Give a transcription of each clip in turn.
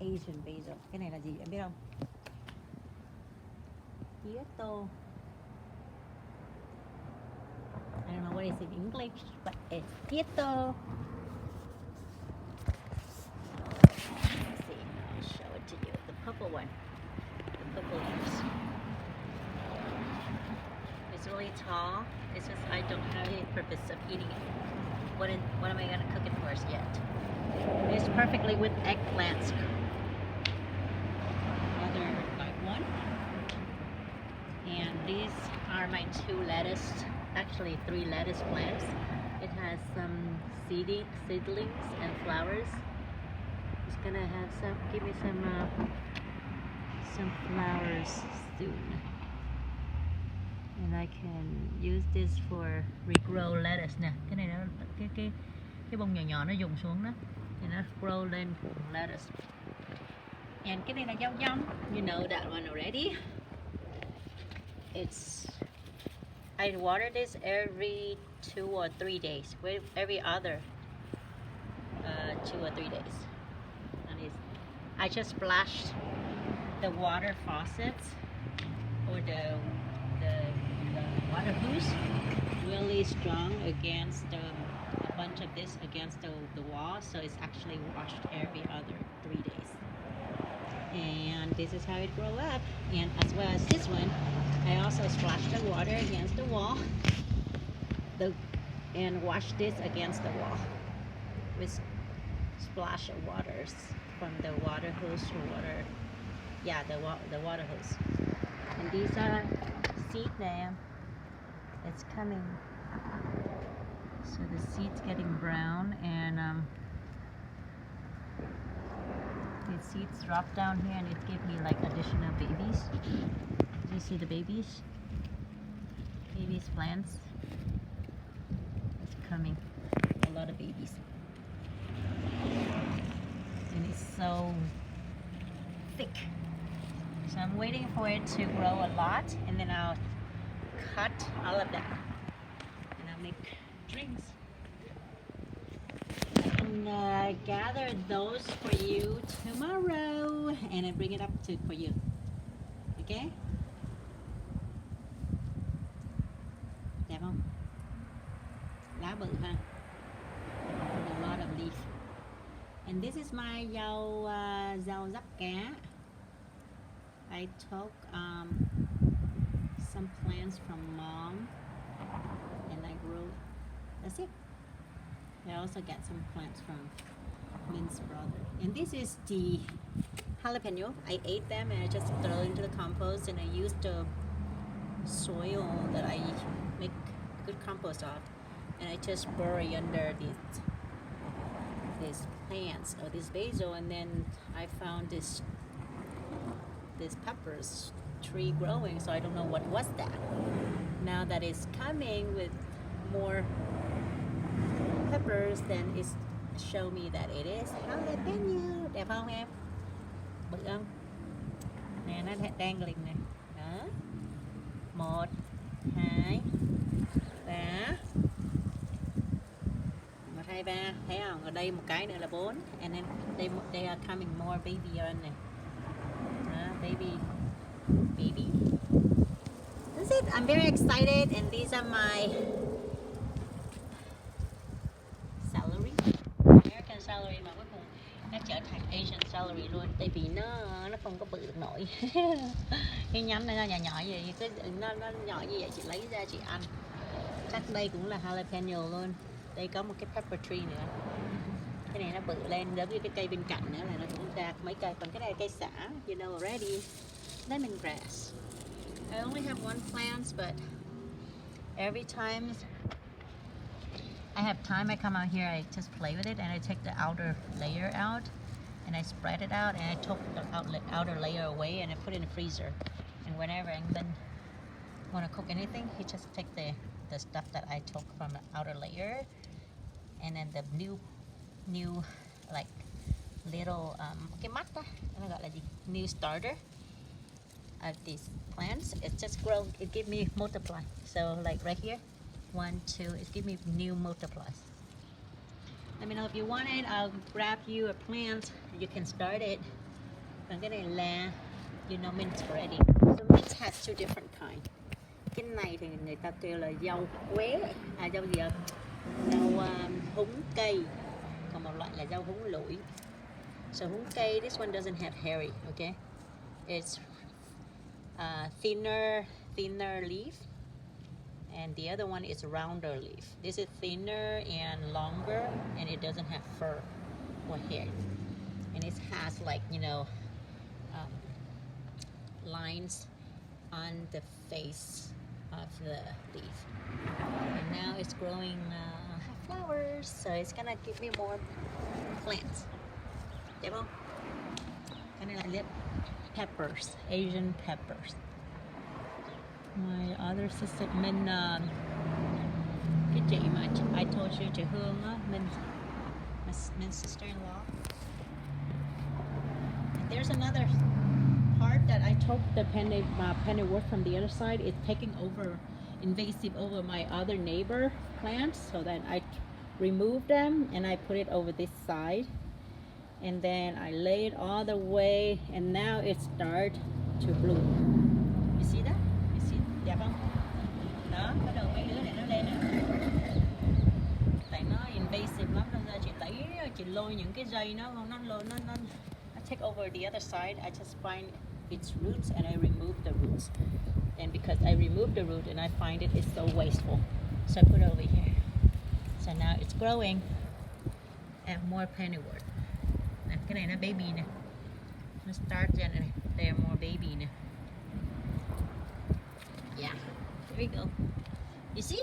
Asian basil. Cái này là gì em biết không? Tiesto. I don't know what it's in English, but it's tiesto. Let's see, I'll show it to you. The purple one. The purple leaves. It's really tall. It's just I don't have any purpose of eating it. What am I gonna cook it for yet? It's perfectly with eggplants. Another like one. And these are my 2 lettuce, actually 3 lettuce plants. It has some seedlings and flowers. It's gonna have give me some flowers soon. And I can use this for regrow lettuce nè. Cái này nó cái bông nhỏ nhỏ nó dùng xuống đó thì nó grow lên lettuce. And cái này là rau dăm. You know that one already. I water this every 2 or 3 days. Every other 2 or 3 days. And I just splashed the water faucets or the water hose really strong against a bunch of this against the wall, so it's actually washed every other 3 days. And this is how it grow up. And as well as this one, I also splashed the water against the wall and wash this against the wall with splash of waters from the water hose to water. Yeah, the water hose. And these are seed now. It's coming. So the seed's getting brown, and the seeds drop down here, and it gives me like additional babies. Do you see the babies? Babies plants. It's coming. A lot of babies. And it's so thick. So I'm waiting for it to grow a lot, and then I'll cut all of that, and I'll make drinks. And gather those for you tomorrow, and I bring it up for you. Okay? Đẹp không? Lá bự ha. A lot of leaf. And this is my rau rắc cá. I took some plants from mom and I grew. That's it. I also got some plants from Min's brother. And this is the jalapeno. I ate them and I just throw into the compost, and I used the soil that I make good compost of, and I just bury under these plants or this basil, and then I found this peppers tree growing, so I don't know what was that. Now that it's coming with more peppers, then it's show me that it is jalapeno. Đẹp không em? Bự không? Nè, nó dangling nè. Đó. 1, 2, 3. 1, 2, 3. Thấy không? Ở đây một cái nữa là 4. And then they are coming more baby on này. Baby. That's it. I'm very excited, and these are my celery. American celery mà cuối cùng nó trở thành Asian celery luôn, tại vì nó không có bự được nổi. Cái nhánh này nó nhỏ nhỏ vậy, nó nhỏ như vậy chị lấy ra chị ăn. Chắc đây cũng là jalapeno luôn. Đây có một cái pepper tree nữa. Cái này nó bự lên, giống như cái cây bên cạnh nữa là nó cũng ra mấy cây. Còn cái này là cây xả, you know already. Lemongrass. I only have 1 plant, but every time I have time, I come out here, I just play with it, and I take the outer layer out, and I spread it out, and I took the outer layer away, and I put it in the freezer. And whenever England want to cook anything, he just take the stuff that I took from the outer layer, and then the new like little cái mắt đó, nó gọi là gì? New starter of these plants. It just grow. It give me multiply. So like right here, 1, 2. It give me new multiplies. Let me know if you want it. I'll grab you a plant. You can start it. Còn cái này là mint already. So mint has two different kind. Cái này thì người ta kêu là dâu quế, dâu gì ạ? Dâu húng cây. Còn một loại là dâu húng lủi. So húng cây, this one doesn't have hairy, okay? It's thinner leaf, and the other one is rounder leaf. This is thinner and longer, and it doesn't have fur or hair, and it has like lines on the face of the leaf. And now it's growing flowers, so it's gonna give me more plants. Đẹp không? Cái này là peppers, Asian peppers. My other sister, Min, cái chị mà I told you, chị Hương á, Min sister-in-law. And there's another part that I took the pennywort from the other side. It's taking over, invasive over my other neighbor plants, so that I removed them and I put it over this side. And then I lay it all the way, and now it start to bloom. You see that? You see? Đẹp không? Đó, bắt đầu mấy đứa này nó lên nè. Tại nó invasive lắm, nên ra chị lôi những cái dây nó take over the other side. I just find its roots and I remove the roots. And because I remove the root and I find it is so wasteful, so I put it over here. So now it's growing. And more pennywort. Cái này nó baby nè, nó start ra này, there are more baby nè. Yeah, there we go. You see?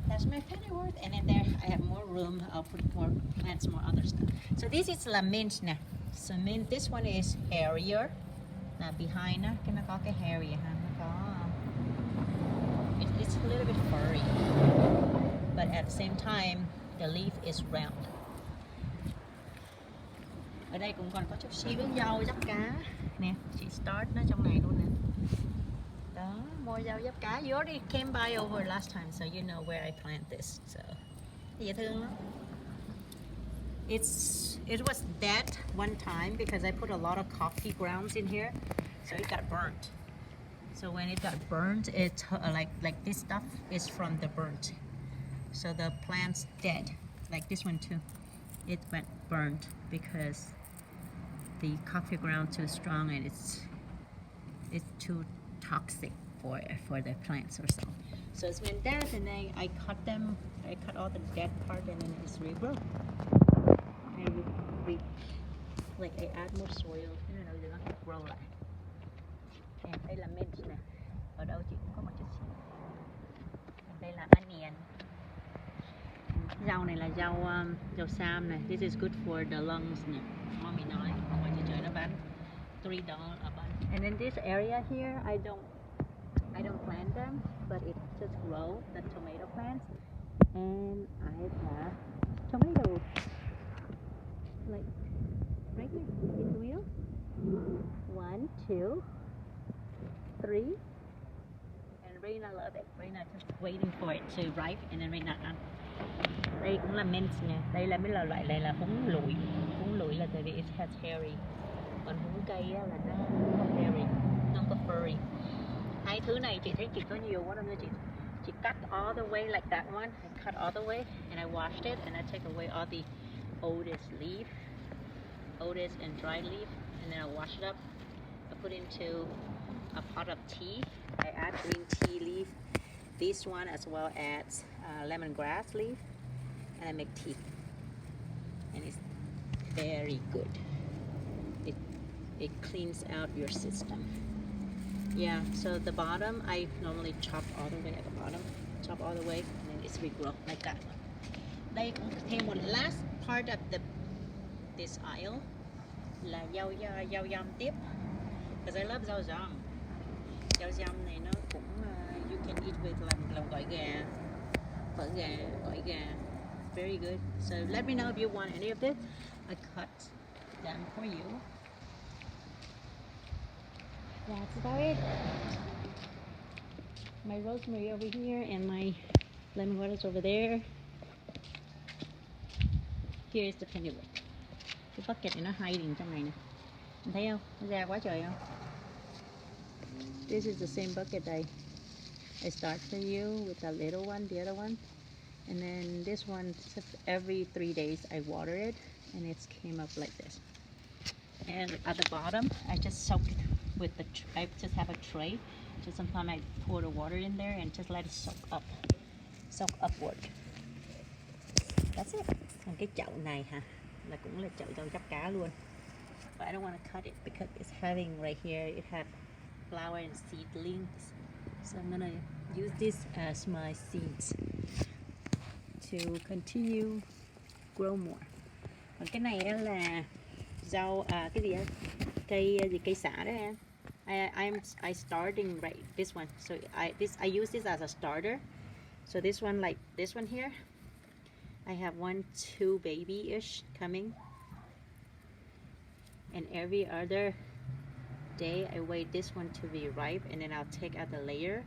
That's my pennywort, and then there I have more room. I'll put more plants, more other stuff. So this is la mint nè. So mint, this one is hairier. Là behind nó, cái nó có cái hairy ha, nó có. It's a little bit furry, but at the same time, the leaf is round. Ở đây cũng còn có chút xíu rau dắp cá nè, chị start nó trong này luôn nè. Đó, more rau dắp cá. You already came by over last time, so you know where I plant this. So dễ thương lắm. It was dead one time because I put a lot of coffee grounds in here, so it got burnt. So when it got burnt, it like this stuff is from the burnt. So the plant's dead, like this one too. It went burnt because the coffee ground too strong, and it's too toxic for the plants or so. So it's been dead, and then I cut all the dead part, and then it's regrown. And I add more soil, để nó grow lại. Đây là mint nè, ở đâu chị cũng có một chút xíu. Đây là onion. Rau này là rau sam này. This is good for the lungs nè. Mommy nói, ngoài chị trời nó bán $3 a bunch. And in this area here, I don't plant them, but it just grow the tomato plants. And I have tomatoes, like right here in the middle. 1, 2, 3. And Reina love it. Reina just waiting for it to ripe, and then Reina ăn. Đây cũng là mint nha. Đây là mấy loại này là húng lủi. Húng lủi là tại vì it has hairy. Còn húng cây là nó không có hairy, nó không có furry. Hai thứ này chị thấy chị có nhiều quá đâu nha chị. Chị cut all the way like that one. I cut all the way and I washed it and I take away all the oldest and dry leaf, and then I wash it up. I put into a pot of tea. I add green tea leaf, this one as well as lemongrass leaf, and I make tea, and it's very good. It cleans out your system. Yeah, so the bottom I normally chop all the way at the bottom, chop all the way, and then it's regrow like that. Đây cũng thêm một last part of this aisle là rau dăm tiếp, because I love rau dăm. Rau dăm này nó cũng you can eat with làm gỏi gà, phở gà, gỏi gà. Very good. So let me know if you want any of this. I cut them for you. That's about it. My rosemary over here and my lemon water is over there. Here is the pennywort. Cái bucket này nó hiding trong này nè. thấy không? Nó ra quá trời không? This is the same bucket I start for you with the little one, the other one. And then this one, just every 3 days I water it and it's came up like this. And at the bottom, I just soak it with I just have a tray. Just sometimes I pour the water in there and just let it soak upward. That's it. Còn cái chậu này hả, là cũng là chậu cho chắp cá luôn. But I don't want to cut it because it's having right here, it had flower and seedlings. So I'm gonna use this as my seeds to continue grow more. Còn cái này là rau cái gì á, cây xả đó em. I starting right this one, so I use this as a starter. So this one, like this one here, I have 1, 2 baby-ish coming, and every other day I wait this one to be ripe, and then I'll take out the layer,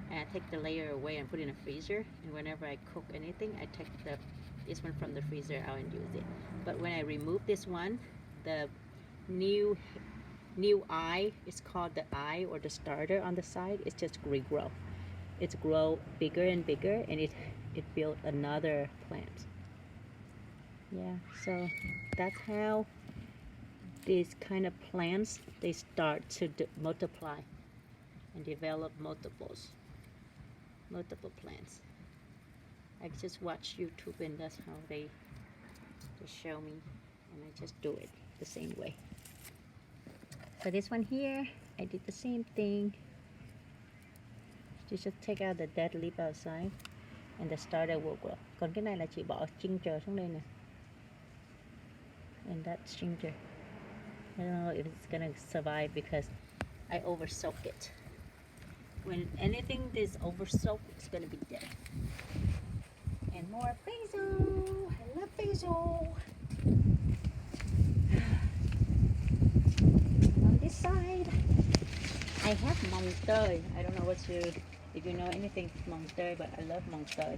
and I take the layer away and put it in a freezer. And whenever I cook anything, I take this one from the freezer out and use it. But when I remove this one, the new eye is called the eye, or the starter on the side. It's just regrow. It's grow bigger and bigger, and it built another plant. Yeah, so that's how these kind of plants, they start to multiply and develop multiple plants. I just watch YouTube, and that's how they just show me, and I just do it the same way. So this one here, I did the same thing. Just take out the dead leaf outside, and the starter will grow. Còn cái này là chị bỏ ginger xuống đây nè. And that's ginger. I don't know if it's gonna survive because I over soak it. When anything is over soaked, it's gonna be dead. And more basil. I love basil. On this side, I have mồng tơi. I don't know if you know anything mồng tơi, but I love mồng tơi.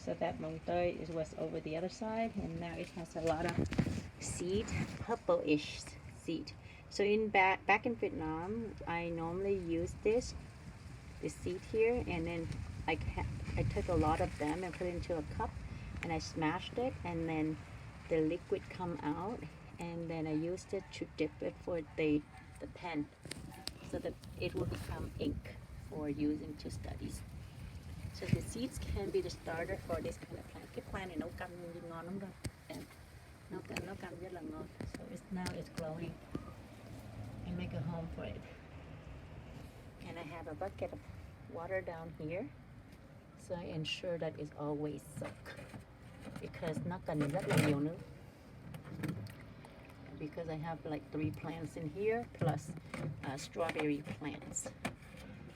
So that mồng tơi was over the other side, and now it has a lot of seed, purple-ish seed. So back in Vietnam, I normally use this seed here, and then I took a lot of them and put it into a cup, and I smashed it, and then the liquid come out, and then I used it to dip it for the pen, so that it will become ink for using to studies. So the seeds can be the starter for this kind of plant. Cái plant này nấu canh ngon lắm rồi. Nấu canh rất là ngon. So now it's growing. I make a home for it. And I have a bucket of water down here, so I ensure that it's always soaked, because nó cần rất là nhiều nước. Because I have like 3 plants in here plus strawberry plants.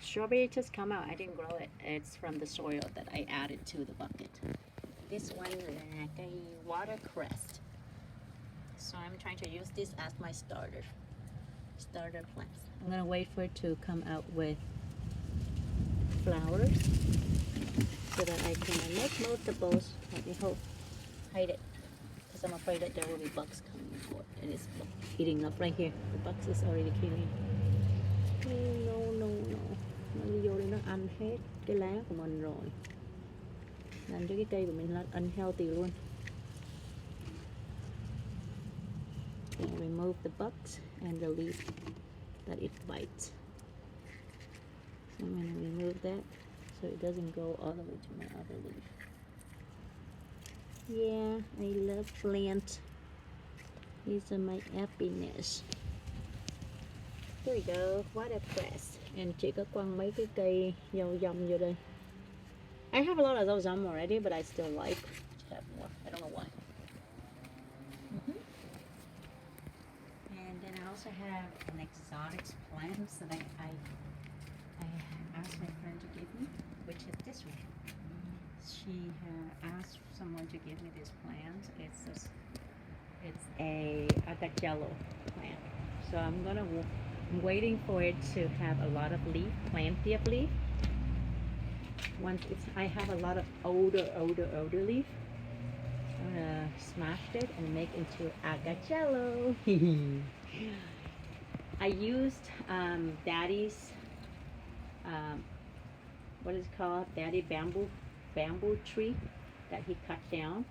Strawberry just come out. I didn't grow it. It's from the soil that I added to the bucket. This one là cây watercress. So I'm trying to use this as my starter plants. I'm gonna wait for it to come out with flowers so that I can make multiples. Let me hide it, because I'm afraid that there will be bugs coming for it, and it's eating up right here. The bugs is already killing. No. Nó đi vô đây nó ăn hết cái lá của mình rồi, làm cho cái cây của mình là unhealthy luôn. And remove the bugs and the leaf that it bites. So I'm going to remove that so it doesn't go all the way to my other leaf. Yeah, I love plants. These are my happiness. Here we go, watercress. And chị có quăng mấy cái cây dâu dăm vô đây. I have a lot of dâu dăm already, but I still like to have more. I don't know why. And then I also have an exotic plant that I asked my friend to give me, which is this one. She asked someone to give me this plant. It's a agacello plant. So I'm waiting for it to have a lot of leaf, plenty of leaf. Once I have a lot of older leaf, I'm gonna smash it and make into agacello. I used Daddy's what is it called? Daddy bamboo tree that he cut down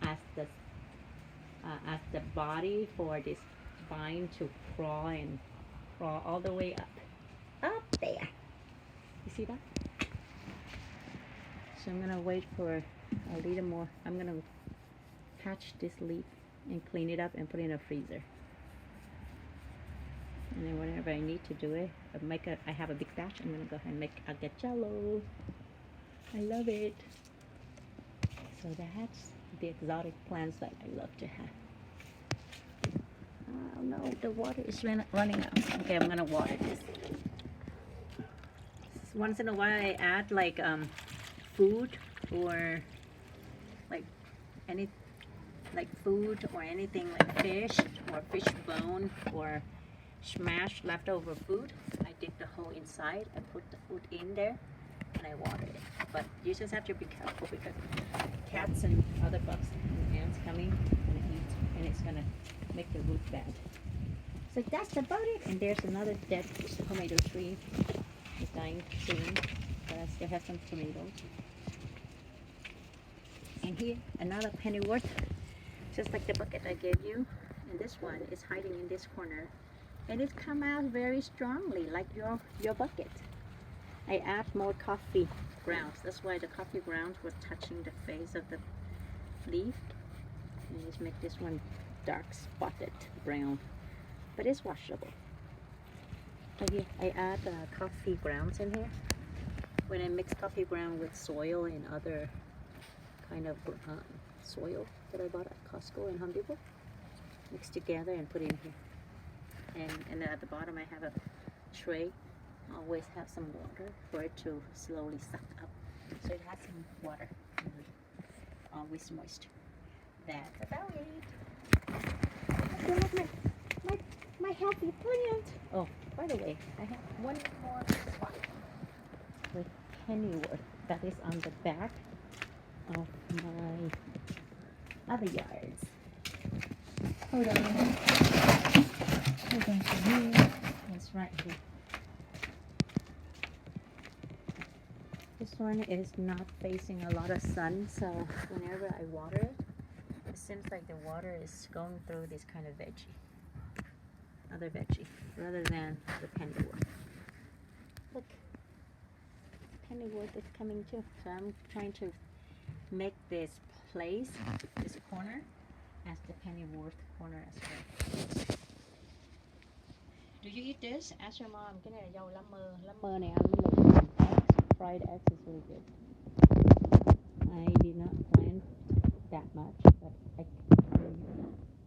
as the body for this vine to crawl all the way up there. You see that? So I'm gonna wait for a little more. I'm gonna patch this leaf and clean it up and put it in a freezer. And then whenever I need to do it, I have a big batch. I'm gonna go ahead and make agachalo. I love it. So that's the exotic plants that I love to have. Oh no, the water is running out. Okay, I'm gonna water this. Once in a while I add like food or like food or anything like fish or fish bone or smashed leftover food. I dig the hole inside, I put the food in there and I water it. But you just have to be careful because cats and other bugs and ants coming and eat, and it's gonna make the root bad. So that's about it. And there's another dead tomato tree. It's dying soon, but I still have some tomatoes. And here, another pennyworth, just like the bucket I gave you. And this one is hiding in this corner. And it come out very strongly, like your bucket. I add more coffee grounds. That's why the coffee grounds were touching the face of the leaf. And just make this one dark spotted brown. But it's washable. So here, I add coffee grounds in here. When I mix coffee ground with soil and other kind of soil that I bought at Costco and Home Depot, mix together and put in here. And at the bottom I have a tray. Always have some water for it to slowly suck up. So it has some water. Always moist. That's about it. My healthy plant. Oh, by the way, I have one more spot with pennyworth that is on the back of my other yards. Hold on. Hold on. It's right here. This one is not facing a lot of sun, so whenever I water it, it seems like the water is going through this kind of other veggie, rather than the pennyworth. Look, pennyworth is coming too. So I'm trying to make this place, this corner, as the pennyworth corner as well. Do you eat this? Ask your mom. Cái này là rau lá mơ này ăn with eggs. Fried eggs is really good. I did not plant that much, but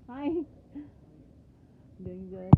hi, doing good.